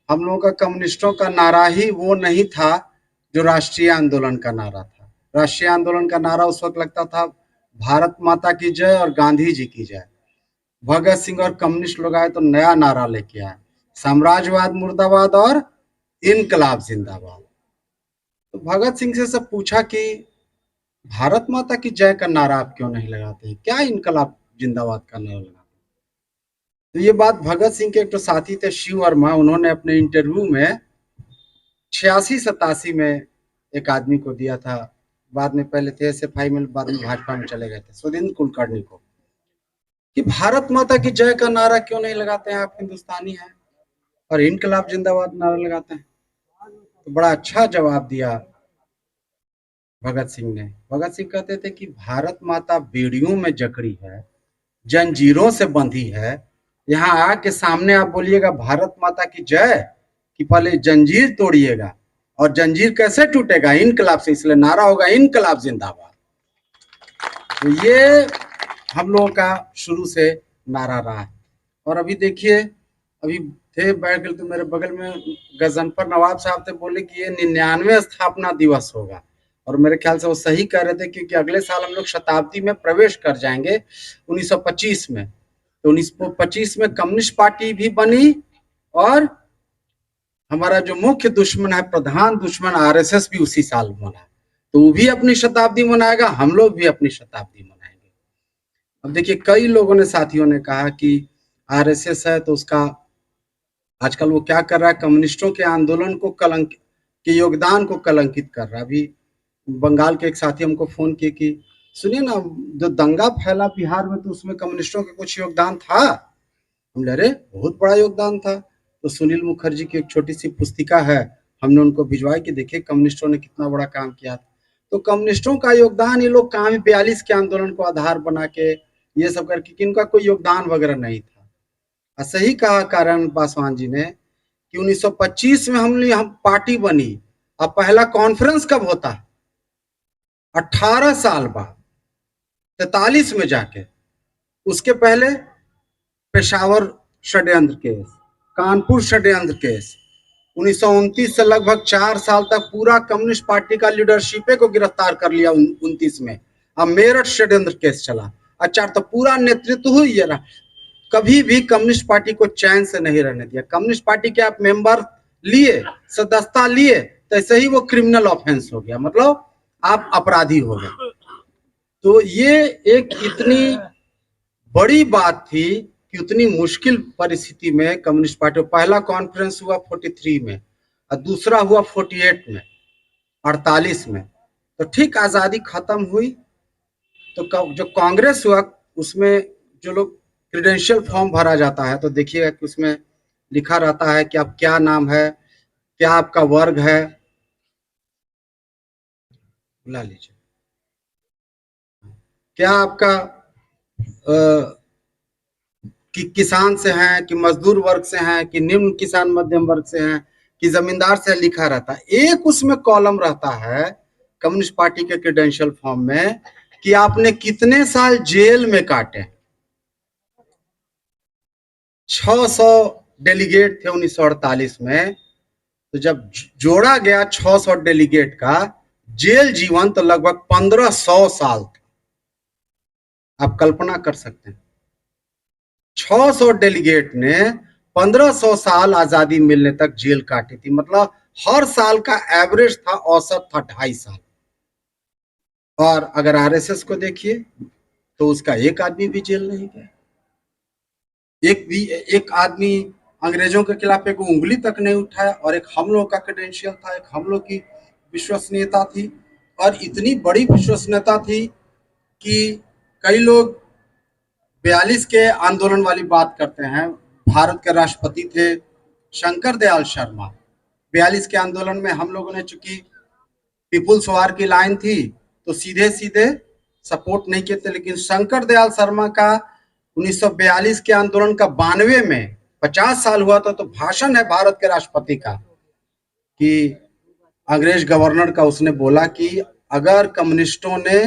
हम लोगों का कम्युनिस्टों का नारा ही वो नहीं था जो राष्ट्रीय आंदोलन का नारा था। राष्ट्रीय आंदोलन का नारा उस वक्त लगता था भारत माता की जय और गांधी जी की जय। भगत सिंह और कम्युनिस्ट लोग आए तो नया नारा लेके आए, साम्राज्यवाद मुर्दाबाद और इनकलाब जिंदाबाद। तो भगत सिंह से सब पूछा कि भारत माता की जय का नारा आप क्यों नहीं लगाते, क्या इनकलाब जिंदाबाद का नारा लगाते? तो ये बात भगत सिंह के एक तो साथी थे शिव वर्मा, उन्होंने अपने इंटरव्यू में 86-87 में एक आदमी को दिया था। बाद में पहले थे एसएफआई में, बाद में भाजपा में चले गए थे, सुधींद्र कुलकर्णी को, कि भारत माता की जय का नारा क्यों नहीं लगाते हैं, आप हिंदुस्तानी हैं और इनकलाब जिंदाबाद नारा लगाते हैं। तो बड़ा अच्छा जवाब दिया भगत सिंह ने। भगत सिंह कहते थे कि भारत माता बेड़ियों में जकड़ी है, जंजीरों से बंधी है, यहाँ आके सामने आप बोलिएगा भारत माता की जय, कि पहले जंजीर तोड़िएगा, और जंजीर कैसे टूटेगा, इनकलाब से, इसलिए नारा होगा इनकलाब जिंदाबाद। तो ये हम लोगों का शुरू से नारा रहा है। और अभी देखिए, अभी थे बैठ गए तो मेरे बगल में गजनफर नवाब साहब थे, बोले कि ये 99 स्थापना दिवस होगा, और मेरे ख्याल से वो सही कह रहे थे, क्योंकि अगले साल हम लोग शताब्दी में प्रवेश कर जाएंगे 1925 में। तो 1925 में कम्युनिस्ट पार्टी भी बनी, और हमारा जो मुख्य दुश्मन है, प्रधान दुश्मन आरएसएस भी उसी साल बना। तो वो भी अपनी शताब्दी मनाएगा, हम लोग भी अपनी शताब्दी मनाएंगे। अब देखिए, कई लोगों ने, साथियों ने कहा कि आरएसएस है तो उसका आजकल वो क्या कर रहा है, कम्युनिस्टों के आंदोलन को के योगदान को कलंकित कर रहा है। अभी बंगाल के एक साथी हमको फोन किए कि सुनिए ना, जो दंगा फैला बिहार में, तो उसमें कम्युनिस्टों का कुछ योगदान था? हम ले रहे, बहुत बड़ा योगदान था। तो सुनील मुखर्जी की एक छोटी सी पुस्तिका है, हमने उनको भिजवाई कि देखिए कम्युनिस्टों ने कितना बड़ा काम किया था। तो कम्युनिस्टों का योगदान, ये लोग काम 42 के आंदोलन को आधार बना के ये सब करके, कि इनका कोई योगदान वगैरह नहीं था। सही कहा कारण पासवान जी ने कि 1925 में हम पार्टी बनी। अब पहला कॉन्फ्रेंस कब होता है? 18 साल बाद, 43 में जाके। उसके पहले पेशावर षड्यंत्र केस, कानपुर षड्यंत्र केस, 1929 से लगभग 4 साल तक पूरा कम्युनिस्ट पार्टी का लीडरशिप को गिरफ्तार कर लिया 29 में। अब मेरठ षड्यंत्र केस चला, अच्छा, तो पूरा नेतृत्व हुई ये रहा। कभी भी कम्युनिस्ट पार्टी को चैन से नहीं रहने दिया। कम्युनिस्ट पार्टी के आप मेंबर लिए, सदस्यता लिए, तो ऐसे ही वो क्रिमिनल ऑफेंस हो गया, मतलब आप अपराधी हो गए। तो ये एक इतनी बड़ी बात थी कि उतनी मुश्किल परिस्थिति में कम्युनिस्ट पार्टी, पहला कॉन्फ्रेंस हुआ 43 में और दूसरा हुआ 48 में, 48 में। तो ठीक आजादी खत्म हुई तो जो कांग्रेस हुआ, उसमें जो लोग क्रेडेंशियल फॉर्म भरा जाता है, तो देखिएगा कि उसमें लिखा रहता है कि आप क्या नाम है, क्या आपका वर्ग है, बुला लीजिए, क्या आपका कि किसान से हैं, कि मजदूर वर्ग से हैं, कि निम्न किसान मध्यम वर्ग से हैं, कि जमींदार से, लिखा रहता है। एक उसमें कॉलम रहता है कम्युनिस्ट पार्टी के क्रेडेंशियल फॉर्म में कि आपने कितने साल जेल में काटे। 600 डेलीगेट थे 1948 में, तो जब जोड़ा गया 600 डेलीगेट का जेल जीवन, तो लगभग 1500 साल था। आप कल्पना कर सकते हैं, 600 डेलीगेट ने 1500 साल आजादी मिलने तक जेल काटी थी। मतलब हर साल का एवरेज था, औसत था 2.5 साल। और अगर आरएसएस को देखिए तो उसका एक आदमी भी जेल नहीं गया, एक आदमी अंग्रेजों के खिलाफ एक उंगली तक नहीं उठाया। और एक हम लोग का क्रेडेंशियल था, एक हम लोग की विश्वसनीयता थी, और इतनी बड़ी विश्वसनीयता थी कि कई लोग 42 के आंदोलन वाली बात करते हैं। भारत के राष्ट्रपति थे शंकर दयाल शर्मा। 42 के आंदोलन में हम लोगों ने, चूंकि पीपुल्स वार की लाइन थी, तो सीधे सीधे सपोर्ट नहीं किए थे, लेकिन शंकर दयाल शर्मा का 1942 के आंदोलन का 92 में 50 साल हुआ था, तो भाषण है भारत के राष्ट्रपति का, कि अंग्रेज गवर्नर का, उसने बोला कि अगर कम्युनिस्टों ने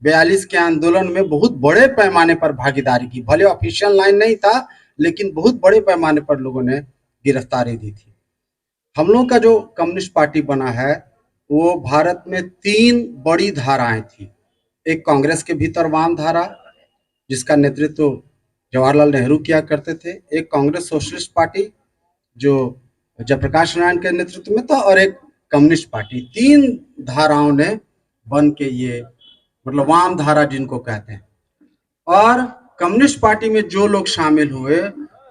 42 के आंदोलन में बहुत बड़े पैमाने पर भागीदारी की, भले ऑफिशियल लाइन नहीं था, लेकिन बहुत बड़े पैमाने पर लोगों ने गिरफ्तारी दी थी, हम लोग का जो कम्युनिस्ट पार्टी बना है वो भारत में 3 बड़ी धाराएं थी। एक कांग्रेस के भीतर वाम धारा, जिसका नेतृत्व जवाहरलाल नेहरू किया करते थे, एक कांग्रेस सोशलिस्ट पार्टी जो जयप्रकाश नारायण के नेतृत्व में था, और एक कम्युनिस्ट पार्टी। 3 धाराओं ने बन के ये मतलब वाम धारा जिनको कहते हैं। और कम्युनिस्ट पार्टी में जो लोग शामिल हुए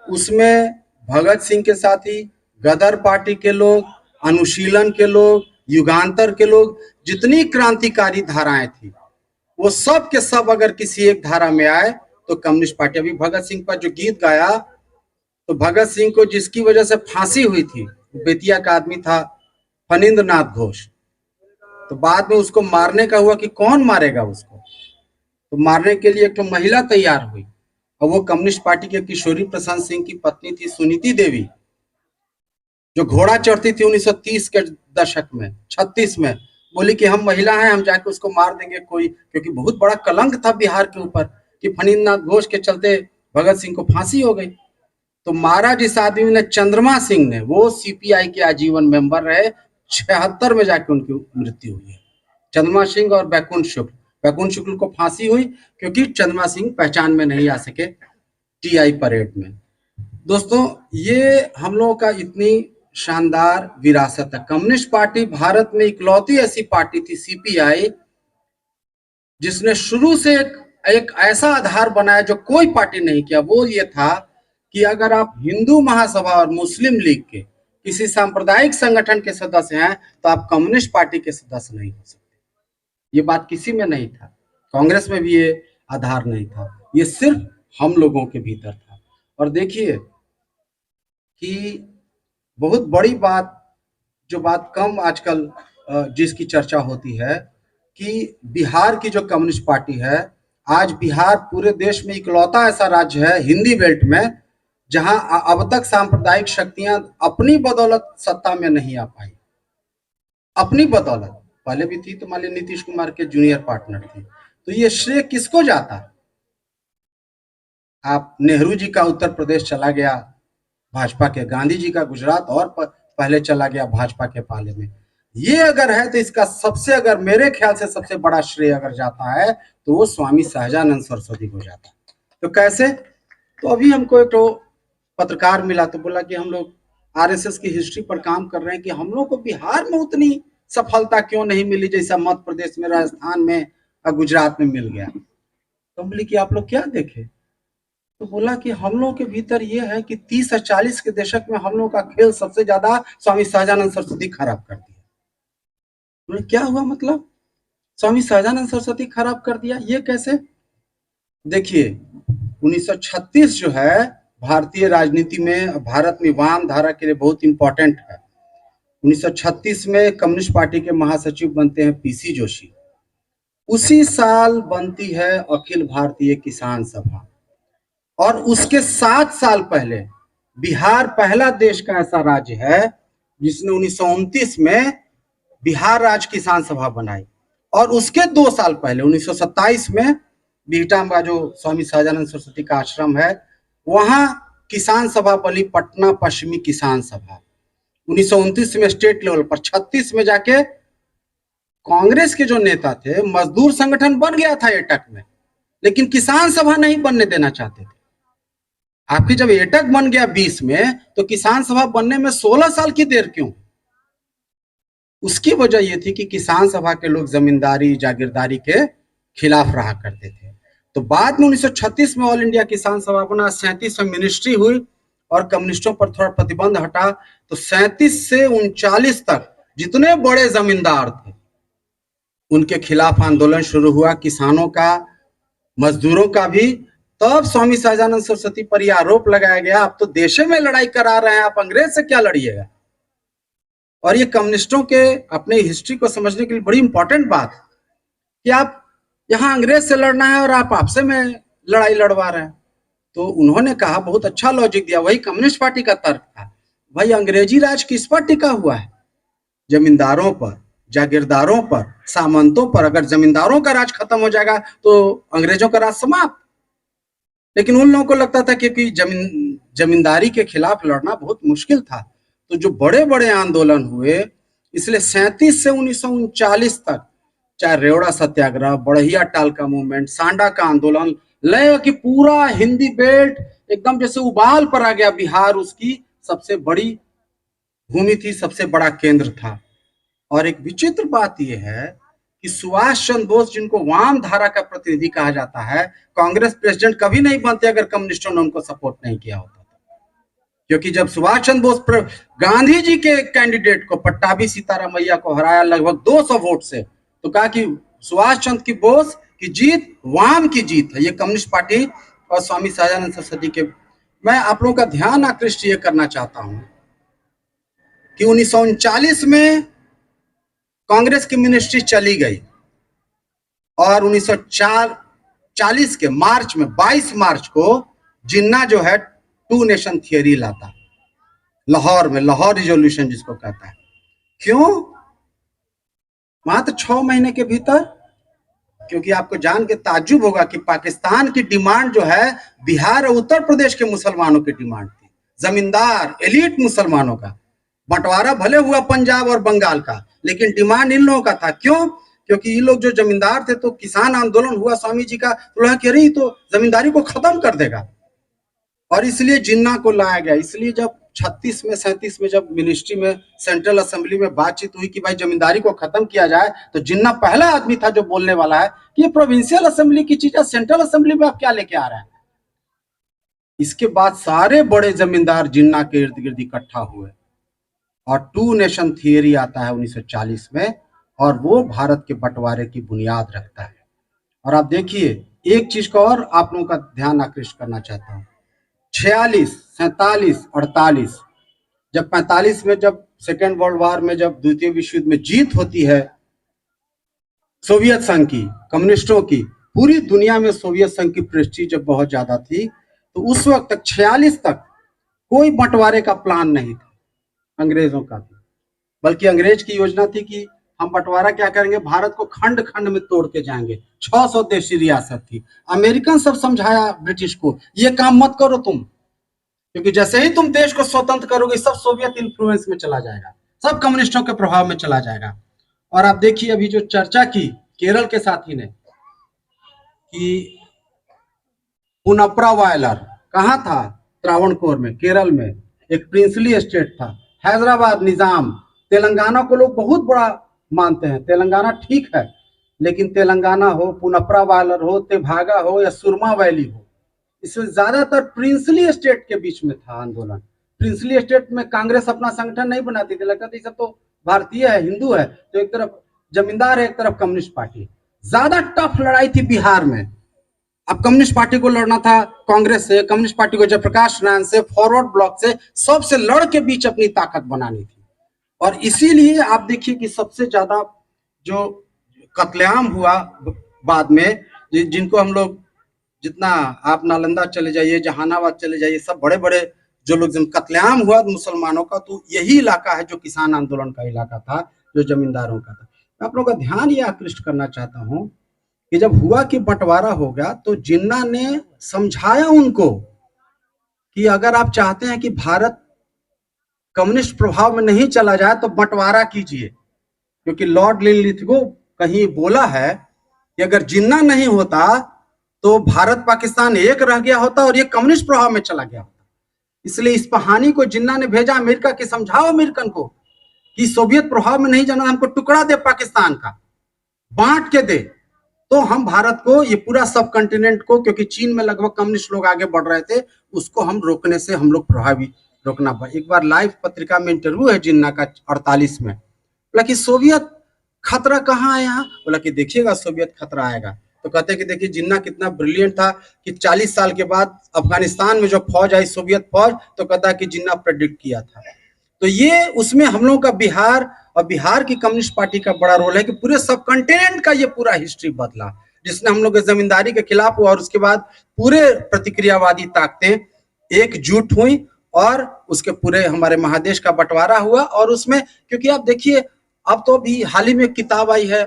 उसमें भगत सिंह के साथी, गदर पार्टी के लोग, अनुशीलन के लोग, युगांतर के लोग, जितनी क्रांतिकारी धाराएं थी वो सब के सब अगर किसी एक धारा में आए तो कम्युनिस्ट पार्टी। अभी भगत सिंह पर जो गीत गाया, तो भगत सिंह को जिसकी वजह से फांसी हुई थी, बेतिया का आदमी था फणींद्र नाथ घोष। तो बाद में उसको मारने का हुआ कि कौन मारेगा उसको, तो मारने के लिए एक तो महिला तैयार हुई, और वो कम्युनिस्ट पार्टी के किशोरी प्रसाद सिंह की पत्नी थी सुनीति देवी, जो घोड़ा चढ़ती थी 1930 के दशक में, 36 में। बोली कि हम महिला हैं, हम जाके उसको मार देंगे कोई, क्योंकि बहुत बड़ा कलंक था बिहार के ऊपर कि फणींद्र नाथ घोष के चलते भगत सिंह को फांसी हो गई। तो मारा जिस आदमी ने, चंद्रमा सिंह ने, वो सीपीआई के आजीवन मेंबर रहे, 76 में जाके उनकी मृत्यु हुई है। चंद्रमा सिंह और बैकुंठ शुक्ल को फांसी हुई क्योंकि चंद्रमा सिंह पहचान में नहीं आ सके टीआई परेड में। दोस्तों, ये हम लोगों का इतनी शानदार विरासत है। कम्युनिस्ट पार्टी भारत में इकलौती ऐसी पार्टी थी, सीपीआई, जिसने शुरू से एक ऐसा आधार बनाया जो कोई पार्टी नहीं किया। वो ये था कि अगर आप हिंदू महासभा और मुस्लिम लीग के किसी सांप्रदायिक संगठन के सदस्य हैं तो आप कम्युनिस्ट पार्टी के सदस्य नहीं हो सकते। ये बात किसी में नहीं था, कांग्रेस में भी ये आधार नहीं था, ये सिर्फ हम लोगों के भीतर था। और देखिए कि बहुत बड़ी बात, जो बात कम आजकल जिसकी चर्चा होती है, कि बिहार की जो कम्युनिस्ट पार्टी है, आज बिहार पूरे देश में इकलौता ऐसा राज्य है हिंदी बेल्ट में जहां अब तक सांप्रदायिक शक्तियां अपनी बदौलत सत्ता में नहीं आ पाई। अपनी बदौलत पहले भी थी, तो मान लीजिए नीतीश कुमार के जूनियर पार्टनर थी। तो ये श्रेय किसको जाता? आप नेहरू जी का उत्तर प्रदेश चला गया भाजपा के, गांधी जी का गुजरात और पहले चला गया भाजपा के पाले में। ये अगर है तो इसका सबसे, अगर मेरे ख्याल से सबसे बड़ा श्रेय अगर जाता है तो वो स्वामी सहजानंद सरस्वती को जाता है। तो कैसे? तो अभी हमको एक तो पत्रकार मिला, तो बोला कि हम लोग आरएसएस की हिस्ट्री पर काम कर रहे हैं कि हम लोग को बिहार में उतनी सफलता क्यों नहीं मिली जैसा मध्य प्रदेश में, राजस्थान में और गुजरात में मिल गया। तो बोले कि आप लोग क्या देखे? तो बोला कि हम लोग के भीतर ये है कि 30 और 40 के दशक में हम लोग का खेल सबसे ज्यादा स्वामी सहजानंद सरस्वती खराब कर दिया। बोले क्या हुआ मतलब? स्वामी सहजानंद सरस्वती खराब कर दिया, ये कैसे? देखिए 1936 जो है भारतीय राजनीति में, भारत में वाम धारा के लिए बहुत इंपॉर्टेंट है। 1936 में कम्युनिस्ट पार्टी के महासचिव बनते हैं पीसी जोशी। उसी साल बनती है अखिल भारतीय किसान सभा, और उसके 7 साल पहले बिहार पहला देश का ऐसा राज्य है जिसने 1929 में बिहार राज्य किसान सभा बनाई, और उसके 2 साल पहले 1927 में बिहटा में जो स्वामी सहजानंद सरस्वती का आश्रम है वहां किसान सभा बनी, पटना पश्चिमी किसान सभा। 1929 में स्टेट लेवल पर, 36 में जाके कांग्रेस के जो नेता थे, मजदूर संगठन बन गया था एटक में, लेकिन किसान सभा नहीं बनने देना चाहते थे। आपकी जब एटक बन गया 20 में, तो किसान सभा बनने में 16 साल की देर क्यों? उसकी वजह यह थी कि किसान सभा के लोग जमींदारी जागीरदारी के खिलाफ रहा करते थे। तो बाद में 1936 में ऑल इंडिया किसान सभा बना, 37 में मिनिस्ट्री हुई और कम्युनिस्टों पर थोड़ा प्रतिबंध हटा। तो 37 से 39 तक जितने बड़े जमींदार थे उनके खिलाफ आंदोलन शुरू हुआ, किसानों का, मजदूरों का भी। तब स्वामी सहजानंद सरस्वती पर यह आरोप लगाया गया, आप तो देश में लड़ाई करा रहे हैं, आप अंग्रेज से क्या लड़िएगा। और ये कम्युनिस्टों के अपने हिस्ट्री को समझने के लिए बड़ी इंपॉर्टेंट बात कि आप यहाँ अंग्रेज से लड़ना है और आप आपसे में लड़ाई लड़वा रहे हैं। तो उन्होंने कहा, बहुत अच्छा लॉजिक दिया, वही कम्युनिस्ट पार्टी का तर्क था, भाई अंग्रेजी राज किस पर टिका हुआ है? जमींदारों पर, जागीरदारों पर, सामंतों पर। अगर जमींदारों का राज खत्म हो जाएगा तो अंग्रेजों का राज समाप्त। लेकिन उन लोगों को लगता था कि जमींदारी के खिलाफ लड़ना बहुत मुश्किल था, तो जो बड़े बड़े आंदोलन हुए, इसलिए 37 से 1939 तक, चाहे रेवड़ा सत्याग्रह, बड़हिया टाल का मूवमेंट, सांडा का आंदोलन, लय कि पूरा हिंदी बेल्ट एकदम जैसे उबाल पर आ गया। बिहार उसकी सबसे बड़ी भूमि थी, सबसे बड़ा केंद्र था। और एक विचित्र बात यह है कि सुभाष चंद्र बोस, जिनको वाम धारा का प्रतिनिधि कहा जाता है, कांग्रेस प्रेसिडेंट कभी नहीं बनते अगर कम्युनिस्टों ने उनको सपोर्ट नहीं किया होता। क्योंकि जब सुभाष चंद्र बोस गांधी जी के कैंडिडेट को, पट्टाभी सीतारामैया को हराया लगभग 200 वोट से, तो कहा कि सुभाष चंद्र की बोस की जीत वाम की जीत है। ये कम्युनिस्ट पार्टी और स्वामी सहजानंद सरस्वती के, मैं आप लोगों का ध्यान आकृष्ट ये करना चाहता हूं कि 1939 में कांग्रेस की मिनिस्ट्री चली गई और 1940 के मार्च में, 22 मार्च को जिन्ना जो है टू नेशन थियरी लाता लाहौर में, लाहौर रिजोल्यूशन जिसको कहता है। क्यों? मात्र 6 महीने के भीतर। क्योंकि आपको जान के ताज्जुब होगा कि पाकिस्तान की डिमांड जो है बिहार और उत्तर प्रदेश के मुसलमानों की डिमांड थी, जमींदार एलीट मुसलमानों का। बंटवारा भले हुआ पंजाब और बंगाल का, लेकिन डिमांड इन लोगों का था। क्यों? क्योंकि ये लोग जो जमींदार थे, तो किसान आंदोलन हुआ स्वामी जी का, तो लोग कह रही तो जमींदारी को खत्म कर देगा, और इसलिए जिन्ना को लाया गया। इसलिए जब 36 में 37 में जब मिनिस्ट्री में, सेंट्रल असेंबली में बातचीत हुई कि भाई जमींदारी को खत्म किया जाए, तो जिन्ना पहला आदमी था जो बोलने वाला है कि ये प्रोविंशियल असेंबली की चीज है, सेंट्रल असेंबली में आप क्या लेके आ रहे हैं। इसके बाद सारे बड़े जमींदार जिन्ना के इर्द गिर्द इकट्ठा हुए और टू नेशन थियरी आता है 1940 में, और वो भारत के बंटवारे की बुनियाद रखता है। और आप देखिए, एक चीज का और आप लोगों का ध्यान आकृष्ट करना चाहता हूं। 46, 47, 48, जब 45 में, जब सेकेंड वर्ल्ड वॉर में, जब द्वितीय विश्व युद्ध में जीत होती है सोवियत संघ की, कम्युनिस्टों की, पूरी दुनिया में सोवियत संघ की प्रेस्टीज जब बहुत ज्यादा थी, तो उस वक्त तक 46 तक कोई बंटवारे का प्लान नहीं था अंग्रेजों का भी, बल्कि अंग्रेज की योजना थी कि हम बंटवारा क्या करेंगे, भारत को खंड खंड में तोड़ के जाएंगे। 600 देशी रियासत थी। अमेरिकन सब समझाया ब्रिटिश को, ये काम मत करो तुम, क्योंकि जैसे ही तुम देश को स्वतंत्र करोगे, सब सोवियत इन्फ्लुएंस में चला जाएगा, सब कम्युनिस्टों के प्रभाव में चला जाएगा। और आप देखिए, अभी जो चर्चा की केरल के साथी ने कि पुनप्रा वायलर कहाँ था, त्रावणकोर में, केरल में, एक प्रिंसली स्टेट था। हैदराबाद निजाम, तेलंगाना को लोग बहुत बड़ा मानते हैं, तेलंगाना ठीक है, लेकिन तेलंगाना हो, पुनप्रा वायलर हो, तेभागा हो या सुरमा वैली हो, इसमें ज्यादातर प्रिंसली स्टेट के बीच में था आंदोलन। प्रिंसली स्टेट में कांग्रेस अपना संगठन नहीं बनाती थी, लगता था सब तो भारतीय है, हिंदू है, तो एक तरफ जमींदार है, एक तरफ कम्युनिस्ट पार्टी। ज्यादा टफ लड़ाई थी बिहार में। अब कम्युनिस्ट पार्टी को लड़ना था कांग्रेस से, कम्युनिस्ट पार्टी को जयप्रकाश नारायण से, फॉरवर्ड ब्लॉक से, सबसे लड़ के बीच अपनी ताकत बनानी थी। और इसीलिए आप देखिए कि सबसे ज्यादा जो कत्लेआम हुआ बाद में, जिनको हम लोग, जितना आप नालंदा चले जाइए, जहानाबाद चले जाइए, सब बड़े बड़े जो लोग कत्लेआम हुआ मुसलमानों का, तो यही इलाका है जो किसान आंदोलन का इलाका था, जो जमींदारों का था। मैं आप लोगों का ध्यान ये आकृष्ट करना चाहता हूं कि जब हुआ कि बंटवारा हो गया, तो जिन्ना ने समझाया उनको कि अगर आप चाहते हैं कि भारत कम्युनिस्ट प्रभाव में नहीं चला जाए, तो बंटवारा कीजिए। क्योंकि लॉर्ड लिनलिथगो कहीं बोला है कि अगर जिन्ना नहीं होता तो भारत पाकिस्तान एक रह गया होता और ये कम्युनिस्ट प्रभाव में चला गया होता। इसलिए इस कहानी को जिन्ना ने भेजा अमेरिका के, समझाओ अमेरिकन को कि सोवियत प्रभाव में नहीं जाना, हमको टुकड़ा दे पाकिस्तान का, बांट के दे, तो हम भारत को, ये पूरा सब कंटिनेंट को, क्योंकि चीन में लगभग कम्युनिस्ट लोग आगे बढ़ रहे थे, उसको हम रोकने से हम लोग प्रभावी रोकना। एक बार लाइव पत्रिका में इंटरव्यू है जिन्ना का 48 में, बोला कि सोवियत खतरा कहाँ है यहाँ, बोला कि देखिएगा सोवियत खतरा आएगा। तो कहते हैं कि देखिए जिन्ना कितना ब्रिलियंट था कि 40 साल के बाद अफगानिस्तान में जो फौज आई, सोवियत फौज, तो कहता है कि जिन्ना प्रेडिक्ट किया था। तो ये उसमें हम लोगों का बिहार और बिहार की कम्युनिस्ट पार्टी का बड़ा रोल है कि पूरे सब कंटिनेंट का ये पूरा हिस्ट्री बदला, जिसने हम लोग जमींदारी के खिलाफ हुआ, और उसके बाद पूरे प्रतिक्रियावादी ताकतें एकजुट हुई और उसके पूरे हमारे महादेश का बंटवारा हुआ। और उसमें, क्योंकि आप देखिए, अब तो अभी हाल ही में किताब आई है,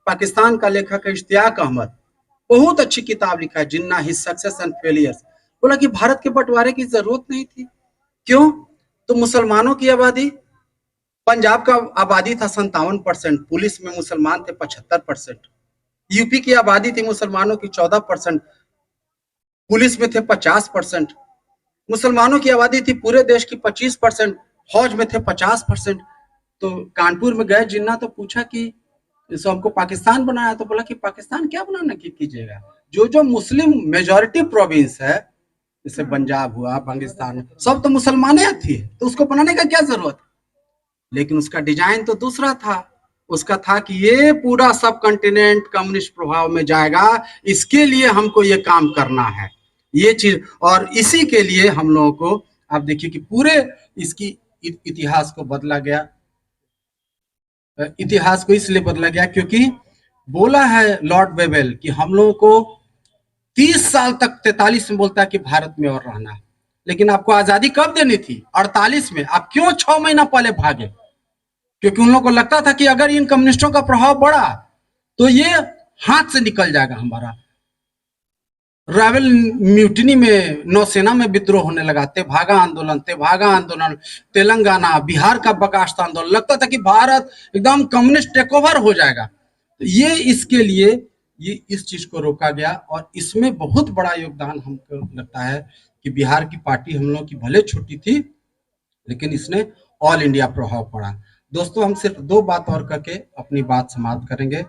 पाकिस्तान का लेखक है इश्तियाक अहमद, बहुत अच्छी किताब लिखा है, जिन्ना हिज सक्सेस एंड फेलियर्स। बोला कि भारत के बंटवारे की जरूरत नहीं थी। क्यों? तो मुसलमानों की आबादी, पंजाब का आबादी था 57%, पुलिस में मुसलमान थे 75%। यूपी की आबादी थी मुसलमानों की 14%, पुलिस में थे 50%। मुसलमानों की आबादी थी पूरे देश की 25%, फौज में थे 50%। तो कानपुर में गए जिन्ना तो पूछा कि इस हमको पाकिस्तान बनाया, तो बोला कि पाकिस्तान क्या बनाना कीजिएगा, जो जो मुस्लिम मेजॉरिटी प्रोविंस है, जैसे पंजाब हुआ, पाकिस्तान, सब तो मुसलमाने थी, तो उसको बनाने का क्या जरूरत। लेकिन उसका डिजाइन तो दूसरा था, उसका था कि ये पूरा सब कॉन्टिनेंट कम्युनिस्ट प्रभाव में जाएगा, इसके लिए हमको ये काम करना है, ये चीज। और इसी के लिए हम लोगों को आप देखिए कि पूरे इसकी इतिहास को बदला गया। इतिहास को इसलिए बदला गया क्योंकि बोला है लॉर्ड वेवेल कि हम लोगों को 30 साल तक 43 में बोलता है कि भारत में और रहना है, लेकिन आपको आजादी कब देनी थी, 48 में। आप क्यों 6 महीना पहले भागे? क्योंकि उन लोगों को लगता था कि अगर इन कम्युनिस्टों का प्रभाव बढ़ा तो ये हाथ से निकल जाएगा हमारा। रावेल म्यूटिनी में नौसेना में विद्रोह होने लगा, तेभागा आंदोलन, तेलंगाना, बिहार का बर्खास्त आंदोलन, लगता था कि भारत एकदम कम्युनिस्ट टेक ओवर हो जाएगा। तो ये इसके लिए ये इस चीज को रोका गया। और इसमें बहुत बड़ा योगदान हमको लगता है कि बिहार की पार्टी हम लोग की भले छोटी थी, लेकिन इसने ऑल इंडिया प्रभाव पड़ा। दोस्तों, हम सिर्फ 2 बात और करके अपनी बात समाप्त करेंगे।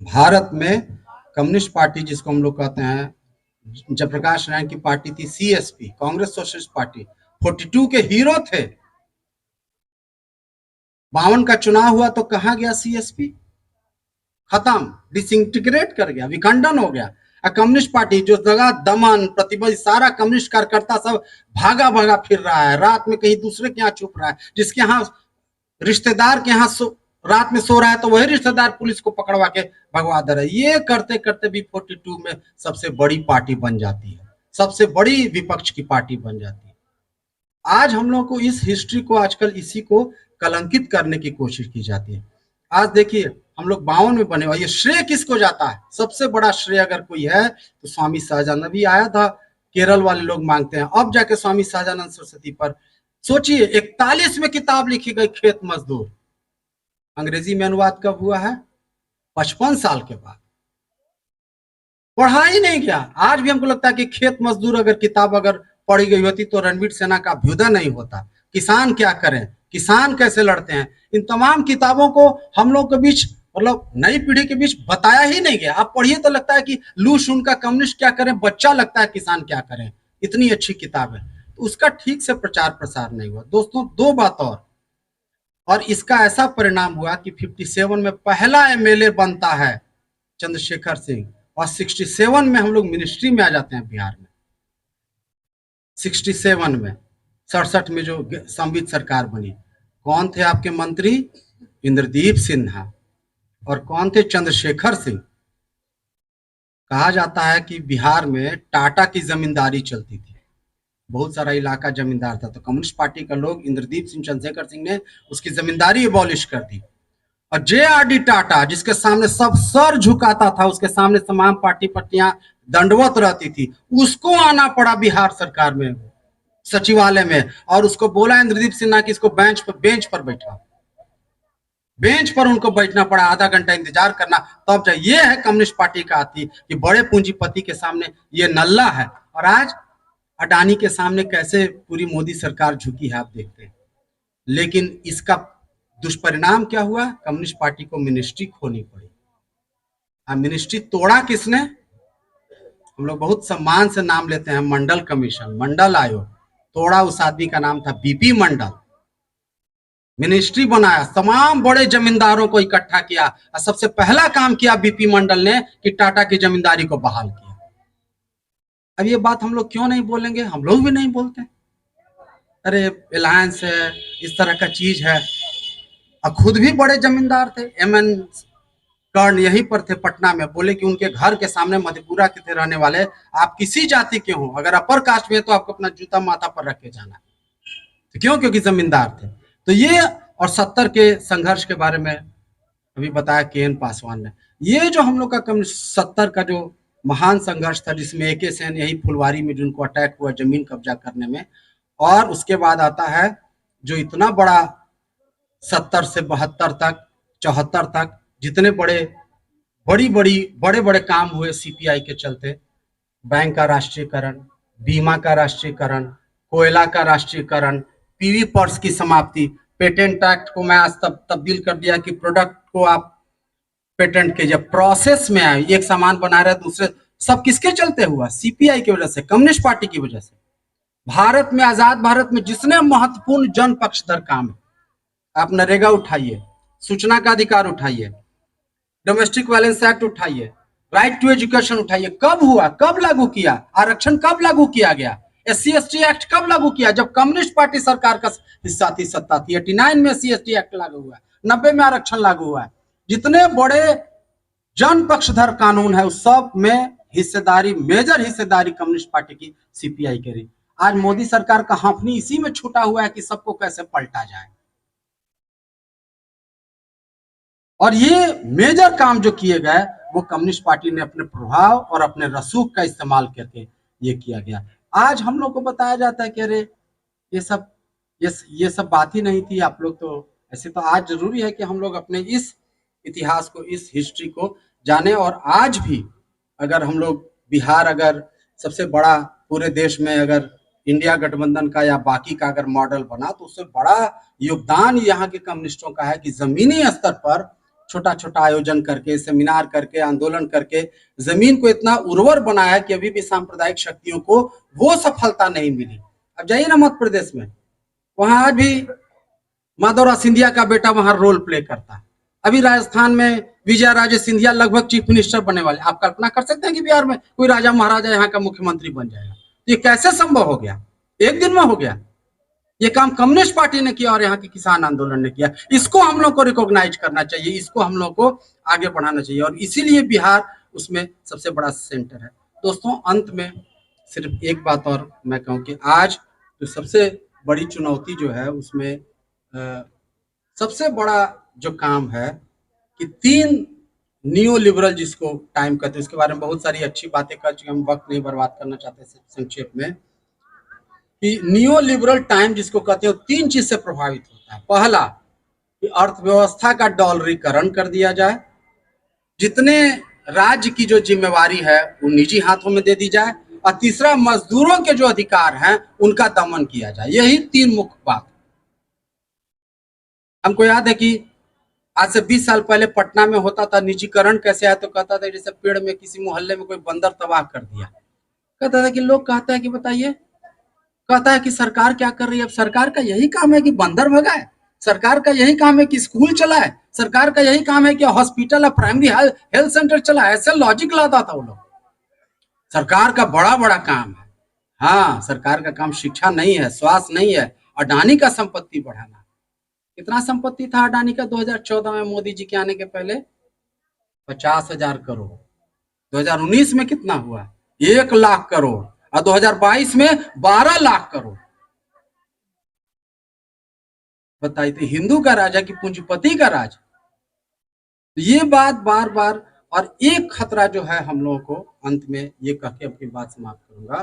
भारत में कम्युनिस्ट पार्टी जिसको हम लोग कहते हैं, जयप्रकाश नारायण की पार्टी थी सीएसपी, कांग्रेस सोशलिस्ट पार्टी, 42 के हीरो थे। 52 का चुनाव हुआ तो कहां गया सीएसपी? खत्म, डिसइंटीग्रेट कर गया, विखंडन हो गया। कम्युनिस्ट पार्टी जो जगह दमन प्रतिबंध, सारा कम्युनिस्ट कार्यकर्ता सब भागा भागा फिर रहा है, रात में कहीं दूसरे के यहाँ छुप रहा है, जिसके यहाँ रिश्तेदार के यहाँ रात में सो रहा है तो वही रिश्तेदार पुलिस को पकड़वा के भगवा दे रहा है। ये करते करते भी 42 में सबसे बड़ी पार्टी बन जाती है, सबसे बड़ी विपक्ष की पार्टी बन जाती है। आज हम लोग को इस हिस्ट्री को आजकल इसी को कलंकित करने की कोशिश की जाती है। आज देखिए हम लोग 52 में बने, और ये श्रेय किसको जाता है? सबसे बड़ा श्रेय अगर कोई है तो स्वामी सहजानंद। अभी आया था, केरल वाले लोग मांगते हैं, अब जाके स्वामी सहजानंद सरस्वती पर सोचिए 41 में किताब लिखी गई, खेत मजदूर। अंग्रेजी में अनुवाद कब हुआ है? 55 साल के बाद। पढ़ा ही नहीं गया। आज भी हमको लगता है कि खेत मजदूर अगर किताब अगर पढ़ी गई होती तो रणवीर सेना का अभ्युदय नहीं होता। किसान क्या करें, किसान कैसे लड़ते हैं, इन तमाम किताबों को हम लोग के बीच, मतलब नई पीढ़ी के बीच बताया ही नहीं गया। आप पढ़िए तो लगता है कि लू शुन का कम्युनिस्ट क्या करें, बच्चा लगता है किसान क्या करें, इतनी अच्छी किताब है। तो उसका ठीक से प्रचार प्रसार नहीं हुआ। दोस्तों, 2 बात और इसका ऐसा परिणाम हुआ कि 57 में पहला एमएलए बनता है चंद्रशेखर सिंह, और 67 में हम लोग मिनिस्ट्री में आ जाते हैं बिहार में। 67 में, 67 में जो संवित सरकार बनी, कौन थे आपके मंत्री? इंद्रदीप सिन्हा। और कौन थे? चंद्रशेखर सिंह। कहा जाता है कि बिहार में टाटा की जमींदारी चलती थी, बहुत सारा इलाका जमींदार था, तो कम्युनिस्ट पार्टी का लोग, इंद्रदीप सिंह, चंद्रशेखर सिंह ने उसकी जमींदारी एबॉलिश कर दी। और JRD टाटा, जिसके सामने सब सर झुकाता था, उसके सामने तमाम पार्टी पट्टियां दंडवत रहती थी, उसको आना पड़ा बिहार सरकार में, सचिवालय में, और उसको बोला इंद्रदीप सिन्हा की इसको बेंच पर बैठा। बेंच पर उनको बैठना पड़ा, आधा घंटा इंतजार करना, तब जाए। ये है कम्युनिस्ट पार्टी का आती कि बड़े पूंजीपति के सामने ये नल्ला है। और आज अडानी के सामने कैसे पूरी मोदी सरकार झुकी है, आप देखते हैं। लेकिन इसका दुष्परिणाम क्या हुआ? कम्युनिस्ट पार्टी को मिनिस्ट्री खोनी पड़ी। मिनिस्ट्री तोड़ा किसने? हम लोग बहुत सम्मान से नाम लेते हैं, मंडल कमीशन, मंडल आयोग। तोड़ा उस आदमी का नाम था बीपी मंडल। मिनिस्ट्री बनाया, तमाम बड़े जमींदारों को इकट्ठा किया, और सबसे पहला काम किया बीपी मंडल ने कि टाटा की जमींदारी को बहाल किया। अब ये बात हम लोग क्यों नहीं बोलेंगे? हम लोग भी नहीं बोलते। अरे अलायंस है, इस तरह का चीज है। और खुद भी बड़े जमींदार थे। MN कर्ण यहीं पर थे पटना में, बोले कि उनके घर के सामने मधेपुरा के थे रहने वाले, आप किसी जाति के हो, अगर अपर कास्ट में है तो आपको अपना जूता माथा पर रख के जाना। तो क्यों? क्योंकि जमींदार थे। तो ये, और 70 के संघर्ष के बारे में अभी बताया KN पासवान ने। ये जो हम लोग का 70 का जो महान संघर्ष था, जिसमें AK सेन यही फुलवारी में जिनको अटैक हुआ जमीन कब्जा करने में, और उसके बाद आता है जो इतना बड़ा 70 से 72 तक 74 तक जितने बड़े बड़े काम हुए सीपीआई के चलते, बैंक का राष्ट्रीयकरण, बीमा का राष्ट्रीयकरण, कोयला का राष्ट्रीयकरण, पीवी पर्स की समाप्ति, पेटेंट एक्ट को मैं आज तब्दील कर दिया कि प्रोडक्ट को आप पेटेंट के जब प्रोसेस में आए, एक सामान बना रहे दूसरे, सब किसके चलते हुआ? सीपीआई की वजह से, कम्युनिस्ट पार्टी की वजह से। भारत में, आजाद भारत में जितने महत्वपूर्ण जन पक्षधर काम है, आप नरेगा उठाइए, सूचना का अधिकार उठाइए, डोमेस्टिक वायलेंस एक्ट उठाइए, राइट टू एजुकेशन उठाइए, कब हुआ, कब लागू किया? आरक्षण कब लागू किया गया? SC/ST एक्ट कब लागू किया? जब कम्युनिस्ट पार्टी सरकार का हिस्सा थी, सत्ता थी। 89 में SC/ST एक्ट लागू हुआ, 90 में आरक्षण लागू हुआ है। जितने बड़े जन पक्षधर कानून है उस सब में हिस्सेदारी, मेजर हिस्सेदारी कम्युनिस्ट पार्टी की सीपीआई करी। आज मोदी सरकार का हाफनी इसी में छूटा हुआ है कि सबको कैसे पलटा जाए। और ये मेजर काम जो किए गए वो कम्युनिस्ट पार्टी ने अपने प्रभाव और अपने रसूख का इस्तेमाल करके ये किया गया। आज हम लोग को बताया जाता है कि अरे ये सब बात ही नहीं थी, आप लोग तो ऐसे। तो आज जरूरी है कि हम लोग अपने इस इतिहास को, इस हिस्ट्री को जाने। और आज भी अगर हम लोग बिहार अगर सबसे बड़ा पूरे देश में अगर इंडिया गठबंधन का या बाकी का अगर मॉडल बना तो उससे बड़ा योगदान यहाँ के कम्युनिस्टों का है कि जमीनी स्तर पर छोटा छोटा आयोजन करके, सेमिनार करके, आंदोलन करके जमीन को इतना उर्वर बनाया कि अभी भी सांप्रदायिक शक्तियों को वो सफलता नहीं मिली। अब जाइए ना मध्य प्रदेश में, वहां आज भी माधवराव सिंधिया का बेटा वहां रोल प्ले करता है। अभी राजस्थान में विजय राजे सिंधिया लगभग चीफ मिनिस्टर बनने वाले। आप कल्पना कर सकते हैं कि बिहार में कोई राजा महाराजा यहाँ का मुख्यमंत्री बन जाएगा? ये कैसे संभव हो गया? एक दिन में हो गया। ये काम कम्युनिस्ट पार्टी ने किया और यहाँ के किसान आंदोलन ने किया। इसको हम लोग को रिकॉग्नाइज करना चाहिए, इसको हम लोग को आगे बढ़ाना चाहिए, और इसीलिए बिहार उसमें सबसे बड़ा सेंटर है। दोस्तों, अंत में सिर्फ एक बात और मैं कहूँ कि आज जो सबसे बड़ी चुनौती जो है उसमें सबसे बड़ा जो काम है कि 3 न्यू लिबरल जिसको टाइम कहते हैं, उसके बारे में बहुत सारी अच्छी बातें कर चुके, हम वक्त नहीं बर्बाद करना चाहते संक्षेप में, कि नियो लिबरल टाइम जिसको कहते हैं 3 चीज से प्रभावित होता है। पहला कि अर्थव्यवस्था का डॉलरीकरण कर दिया जाए, जितने राज्य की जो जिम्मेवारी है वो निजी हाथों में दे दी जाए, और तीसरा मजदूरों के जो अधिकार हैं उनका दमन किया जाए। यही 3 मुख्य बात। हमको याद है कि आज से 20 साल पहले पटना में होता था निजीकरण, कैसे आया तो कहता था जैसे पेड़ में किसी मोहल्ले में कोई बंदर तबाह कर दिया। कहता था कि लोग कहता है कि बताइए, कहता है कि सरकार क्या कर रही है? अब सरकार का यही काम है कि बंदर भगाए, सरकार का यही काम है कि स्कूल चलाए, सरकार का यही काम है कि हॉस्पिटल और प्राइमरी हेल्थ सेंटर चलाए। ऐसा लॉजिक लाता था वो लोग। सरकार का बड़ा बड़ा काम है। हाँ, सरकार का काम शिक्षा नहीं है, स्वास्थ्य नहीं है, अडानी का संपत्ति बढ़ाना। कितना संपत्ति था अडानी का 2014 में मोदी जी के आने के पहले? 50,000 करोड़। 2019 में कितना हुआ? 1 लाख करोड़, और 2022 में 12 लाख करोड़। बताइए, तो हिंदू का राज है कि पूंजीपति का राज? ये बात बार बार, और एक खतरा जो है हम लोगों को, अंत में ये कह के अपनी बात समाप्त करूंगा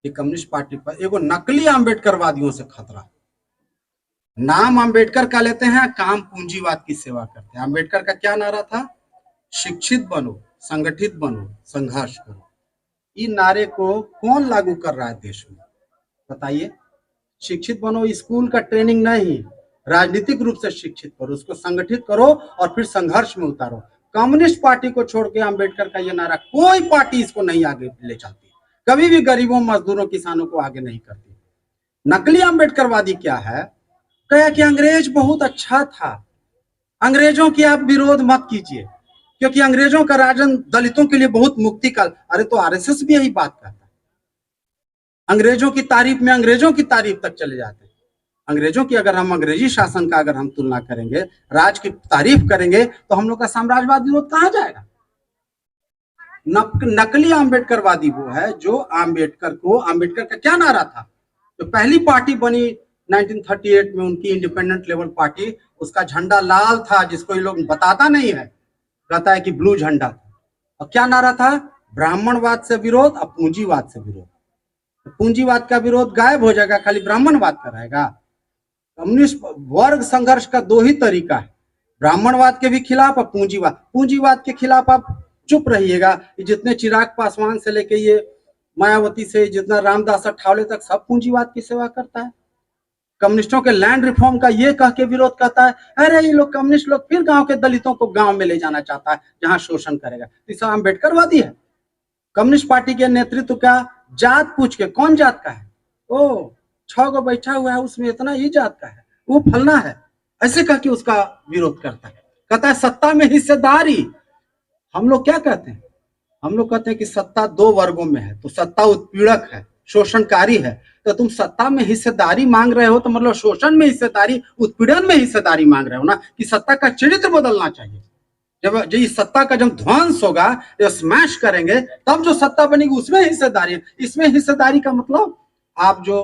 कि कम्युनिस्ट पार्टी पर एगो नकली अम्बेडकरवादियों से खतरा। नाम अम्बेडकर का लेते हैं, काम पूंजीवाद की सेवा करते हैं। अम्बेडकर का क्या नारा था? शिक्षित बनो, संगठित बनो, संघर्ष करो। इन नारे को कौन लागू कर रहा है देश में? बताइए। शिक्षित बनो, स्कूल का ट्रेनिंग नहीं, राजनीतिक रूप से शिक्षित करो, उसको संगठित करो और फिर संघर्ष में उतारो। कम्युनिस्ट पार्टी को छोड़ के अम्बेडकर का ये नारा, कोई पार्टी इसको नहीं आगे ले चलती, कभी भी गरीबों, मजदूरों, किसानों को आगे नहीं करती। नकली अम्बेडकरवादी क्या है? कहा कि अंग्रेज बहुत अच्छा था, अंग्रेजों की आप विरोध मत कीजिए क्योंकि अंग्रेजों का राजन दलितों के लिए बहुत मुक्ति का। अरे तो आरएसएस भी यही बात करता है। अंग्रेजों की तारीफ में अंग्रेजों की तारीफ तक चले जाते हैं। अंग्रेजों की अगर हम अंग्रेजी शासन का अगर हम तुलना करेंगे, राज की तारीफ करेंगे, तो हम लोग का साम्राज्यवाद विरोध कहां जाएगा? नकली अम्बेडकरवादी वो है जो अम्बेडकर का क्या नारा था? जो पहली पार्टी बनी 1938 में, उनकी इंडिपेंडेंट लेवल पार्टी, उसका झंडा लाल था, जिसको ये लोग बताता नहीं है, कहता है कि ब्लू झंडा था। और क्या नारा था? ब्राह्मणवाद से विरोध और पूंजीवाद से विरोध। पूंजीवाद का विरोध गायब हो जाएगा, खाली ब्राह्मणवाद का रहेगा। कम्युनिस्ट वर्ग संघर्ष का दो ही तरीका है, ब्राह्मणवाद के भी खिलाफ और पूंजीवाद के खिलाफ आप चुप रहिएगा। जितने चिराग पासवान से लेके ये मायावती से जितना रामदास अठावले तक सब पूंजीवाद की सेवा करता है। कम्युनिस्टों के लैंड रिफॉर्म का ये कह के विरोध करता है, अरे ये लोग कम्युनिस्ट लोग फिर गांव के दलितों को गांव में ले जाना चाहता है जहां शोषण करेगा। तो सब अम्बेडकरवादी है। कम्युनिस्ट पार्टी के नेतृत्व का जात पूछ के, कौन जात का है, ओ 6 गो बैठा हुआ है उसमें इतना ही जात का है, वो फलना है, ऐसे कह के उसका विरोध करता है। कहता है सत्ता में हिस्सेदारी। हम लोग क्या कहते हैं, हम लोग कहते हैं कि सत्ता दो वर्गों में है, तो सत्ता उत्पीड़क है, शोषणकारी है। तो तुम सत्ता में हिस्सेदारी मांग रहे हो तो मतलब शोषण में हिस्सेदारी, उत्पीड़न में हिस्सेदारी मांग रहे हो ना, कि सत्ता का चरित्र बदलना चाहिए। जब इस सत्ता का जब ध्वंस होगा, जब स्मैश करेंगे, तब जो सत्ता बनेगी उसमें हिस्सेदारी। इसमें हिस्सेदारी का मतलब आप जो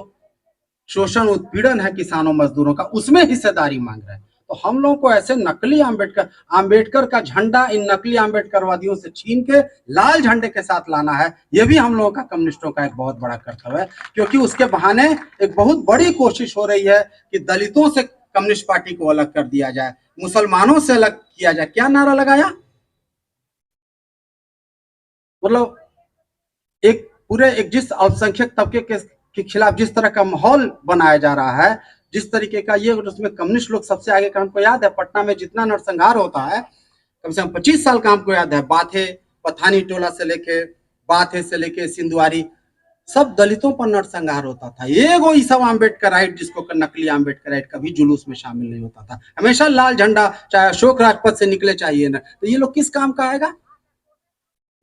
शोषण उत्पीड़न है किसानों मजदूरों का, उसमें हिस्सेदारी मांग रहे हैं। तो हम लोगों को ऐसे नकली आम्बेडकर का झंडा इन नकली आम्बेडकरवादियों से छीन के लाल झंडे के साथ लाना है। यह भी हम लोगों का, कम्युनिस्टों का एक बहुत बड़ा कर्तव्य है, क्योंकि उसके बहाने एक बहुत बड़ी कोशिश हो रही है कि दलितों से कम्युनिस्ट पार्टी को अलग कर दिया जाए, मुसलमानों से अलग किया जाए। क्या नारा लगाया, मतलब एक जिस अल्पसंख्यक तबके के खिलाफ जिस तरह का माहौल बनाया जा रहा है, जिस तरीके का ये, उसमें कम्युनिस्ट लोग सबसे आगे। हमको याद है पटना में जितना नरसंहार होता है, कम से कम 25 साल का हमको याद है। बाथे, पठानी टोला से लेके, बाथे से लेके सिंधुआरी, सब दलितों पर नरसंहार होता था। एगो ई सब आम्बेडकराइट, जिसको नकली आम्बेडकराइट, कभी जुलूस में शामिल नहीं होता था। हमेशा लाल झंडा, चाहे अशोक राजपथ से निकले चाहिए ना, तो ये लोग किस काम का आएगा।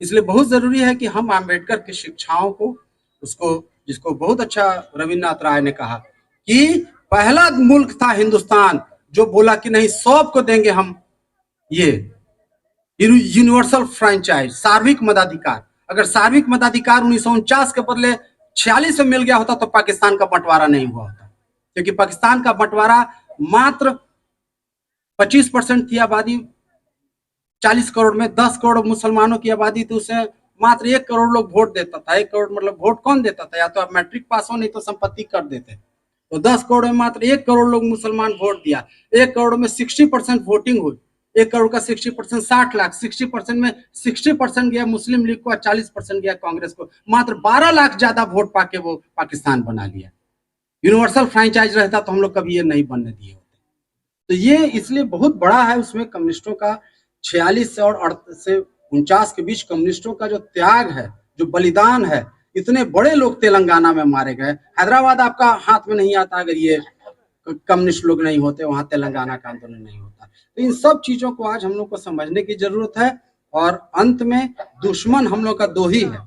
इसलिए बहुत जरूरी है कि हम आम्बेडकर की शिक्षाओं को, उसको, जिसको बहुत अच्छा रविन्द्रनाथ राय ने कहा कि पहला मुल्क था हिंदुस्तान जो बोला कि नहीं, सबको देंगे हम ये यूनिवर्सल फ्रेंचाइज, सार्वत्रिक मताधिकार। अगर सार्वत्रिक मताधिकार 1949 के बदले 46 में मिल गया होता तो पाकिस्तान का बंटवारा नहीं हुआ होता, क्योंकि पाकिस्तान का बंटवारा मात्र 25% थी आबादी, 40 करोड़ में 10 करोड़ मुसलमानों की आबादी, तो उसे मात्र 1 करोड़ लोग वोट देता था। 1 करोड़ मतलब वोट कौन देता था, या तो आप मैट्रिक पास हो, नहीं तो संपत्ति कर देते। तो 10 करोड़ में मात्र 1 करोड़ लोग मुसलमान वोट दिया। 1 करोड़ में 60% वोटिंग हुई। 1 करोड़ का 60% 60 लाख, 60% में 60% गया मुस्लिम लीग को और 40% गया कांग्रेस को। मात्र 12 लाख ज्यादा वोट पाके वो पाकिस्तान बना लिया। यूनिवर्सल फ्रेंचाइज रहता तो हम लोग कभी ये नहीं बनने दिए होते। तो ये इसलिए बहुत बड़ा है, उसमें कम्युनिस्टों का 46 और से 49 के बीच कम्युनिस्टों का जो त्याग है, जो बलिदान है। इतने बड़े लोग तेलंगाना में मारे गए, हैदराबाद आपका हाथ में नहीं आता अगर ये कम्युनिस्ट लोग नहीं होते, वहां तेलंगाना का आंदोलन नहीं होता। तो इन सब चीजों को आज हम लोग को समझने की जरूरत है। और अंत में दुश्मन हम लोग का दो ही है,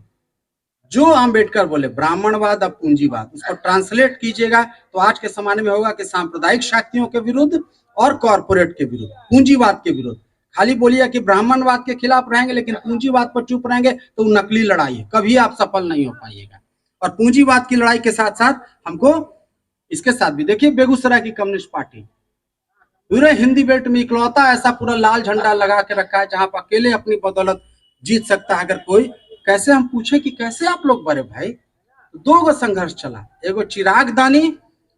जो आम्बेडकर बोले ब्राह्मणवाद और पूंजीवाद, उसको ट्रांसलेट कीजिएगा तो आज के जमाने में होगा कि सांप्रदायिक शक्तियों के विरुद्ध और कॉर्पोरेट के विरुद्ध, पूंजीवाद के विरुद्ध। खाली बोलिए कि ब्राह्मणवाद के खिलाफ रहेंगे लेकिन पूंजीवाद पर चुप रहेंगे तो नकली लड़ाई है, कभी आप सफल नहीं हो पाइएगा। और पूंजीवाद की लड़ाई के साथ साथ हमको इसके साथ भी, देखिए बेगूसराय की कम्युनिस्ट पार्टी पूरे हिंदी बेल्ट में इकलौता ऐसा पूरा लाल झंडा लगा के रखा है जहां पर अकेले अपनी बदौलत जीत सकता है अगर कोई। कैसे, हम पूछे कि कैसे आप लोग बड़े भाई, दो गो संघर्ष चला, एगो चिराग दानी,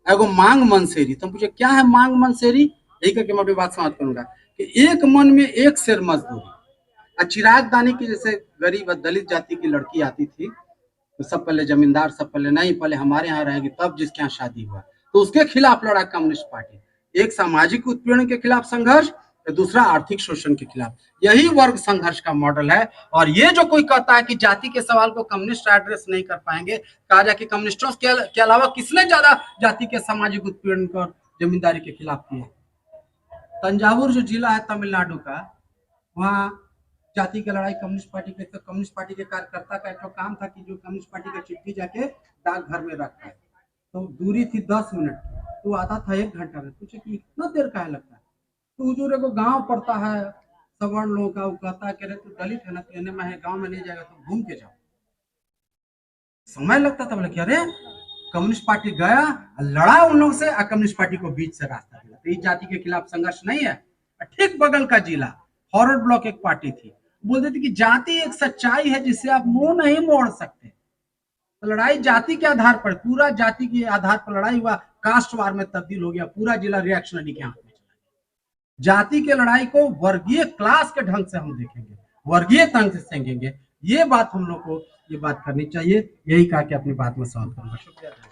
एगो मांग मनसेरी। तुम पूछे क्या है मांग मनसेरी, यही करके मैं अपनी बात समाप्त करूंगा कि एक मन में एक शेर मजदूरी। और चिराग दानी की जैसे गरीब और दलित जाति की लड़की आती थी तो सब पहले जमींदार, सब पहले नहीं, पहले हमारे यहाँ रहेगी तब जिसके यहाँ शादी हुआ, तो उसके खिलाफ लड़ा कम्युनिस्ट पार्टी। एक सामाजिक उत्पीड़न के खिलाफ संघर्ष, दूसरा आर्थिक शोषण के खिलाफ। यही वर्ग संघर्ष का मॉडल है। और ये जो कोई कहता है कि जाति के सवाल को कम्युनिस्ट एड्रेस नहीं कर पाएंगे, कहा जाए कि कम्युनिस्टों के अलावा किसने ज्यादा जाति के सामाजिक उत्पीड़न और जमींदारी के खिलाफ किया। तंजावुर जो जिला है तमिलनाडु का, वहाँ जाति की लड़ाई कम्युनिस्ट पार्टी के, तो कम्युनिस्ट पार्टी के कार्यकर्ता का एक काम था कि जो कम्युनिस्ट पार्टी की चिट्ठी जाके डाकघर में रखा है, तो दूरी थी 10 मिनट, तो आता था 1 घंटा में। पूछे कि इतना देर का लगता है, तो हुजूर को गांव पड़ता है सवर्ण लोगों का, वो कहता है कि अरे तू दलित है ना, तो मैं गाँव में नहीं जाएगा तो घूम के जाओ, समय लगता था। बोले कि अरे कम्युनिस्ट पार्टी गया लड़ा उन लोगों से, और कम्युनिस्ट पार्टी को बीच से रास्ता दिया। तो इस जाति के खिलाफ संघर्ष नहीं है। ठीक बगल का जिला फॉरवर्ड ब्लॉक एक पार्टी थी, बोलते थे कि जाति एक सच्चाई है जिससे आप मुंह नहीं मोड़ सकते। तो लड़ाई जाति के आधार पर, पूरा जाति के आधार पर लड़ाई हुआ, कास्ट वार में तब्दील हो गया, पूरा जिला रिएक्शनरी के हाथ में चला गया। जाति के लड़ाई को वर्गीय क्लास के ढंग से हम देखेंगे, वर्गीय ढंग से देखेंगे, ये बात हम लोग को ये बात करनी चाहिए। यही कहा कि अपनी बात में समाप्त करूंगा। शुक्रिया।